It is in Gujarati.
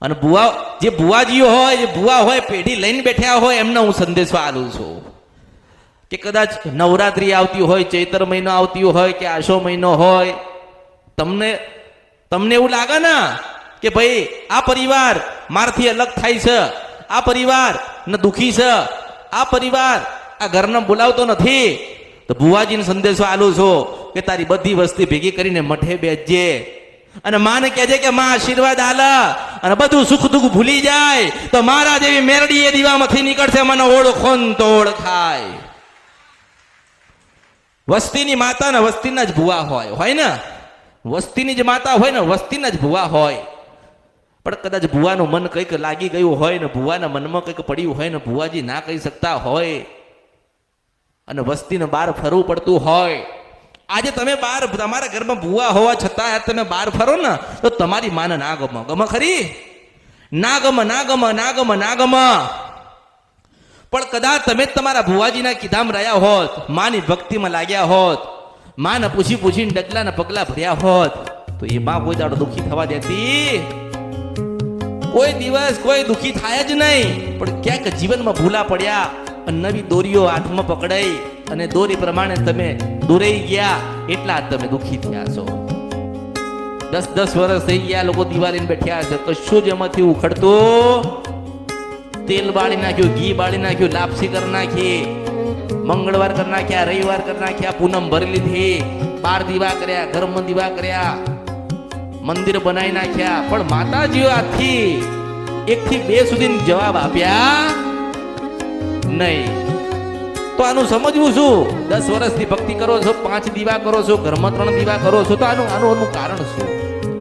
અને ભુવા જે ભુવાજીઓ હોય, જે ભુવા હોય, પેઢી લઈને બેઠા હોય, એમને હું સંદેશો આલું છું કે કદાચ નવરાત્રી આવતી હોય, ચૈત્ર મહિનો આવતી હોય કે આસો મહિનો હોય, તમને એવું લાગે ને કે ભાઈ આ પરિવાર મારાથી અલગ થાય છે, આ પરિવાર ને દુખી છે, આ પરિવાર આ ઘરને બોલાવતો નથી, તો ભુવાજીને સંદેશો આલું છું કે તારી બધી વસ્તી ભેગી કરીને મઠે બેસજે અને માને કહેજે કે માં આશીર્વાદ આલે અને બધું સુખ દુઃખ ભૂલી જાય, તો મારા જેવી મેરડી એ દીવામાંથી નીકળશે, મને ઓળખો ને તો ઓળખાય. વસ્તીની માતા ને વસ્તીના જ ભુવા હોય ને, વસ્તીની જ માતા હોય ને વસ્તીના જ ભુવા હોય. પણ કદાચ ભુવાનું મન કંઈક લાગી ગયું હોય ને ભુવાના મનમાં કંઈક પડ્યું હોય ને ભુવાજી ના કહી શકતા હોય અને વસ્તીને બહાર ફરવું પડતું હોય. આજે તમે બહાર તમારા ઘરમાં ભુવા હોવા છતાં તમે બહાર ફરો ને તો તમારી માને ના ગમે. ગમે ખરી? ના ગમે, ના ગમે, ના ગમે, ના ગમે. પણ કદાચ તમે તમારા ભુવાજીના કીધામ રહ્યા હોત, માની ભક્તિમાં લાગ્યા હોત, માને પૂછી પૂછીને ડગલાના પગલા ભર્યા હોત, તો એ માં કોઈ દાડો દુઃખી થવા દેતી? કોઈ દિવસ કોઈ દુઃખી થાય જ નહીં. પણ ક્યાંક જીવનમાં ભૂલા પડ્યા અને નવી દોરીઓ હાથમાં પકડાઈ અને દોરી પ્રમાણે તમે દોરાઈ ગયા, એટલા તમે દુઃખી થયા છો. 10-10 વર્ષ થઈ ગયા, લોકો દિવાળીને બેઠ્યા છે, કશું જ એમાંથી ઉખડતું. તેલ બાળી નાખ્યું, ઘી બાળી નાખ્યું, લાપસી કરી નાખી, મંગળવાર કરી નાખ્યા, રવિવાર કરી નાખ્યા, પૂનમ ભરી લીધી, 12 દીવા કર્યા, ઘરમાં દીવા કર્યા, મંદિર બનાવી નાખ્યા, પણ માતાજીઓ આથી 1 થી 2 સુધી જવાબ આપ્યા નહીં. તો આનું સમજવું શું? 10 વર્ષથી ભક્તિ કરો છો, 5 દીવા કરો છો, ઘરમાં 3 દીવા કરો છો, તો આનું કારણ શું?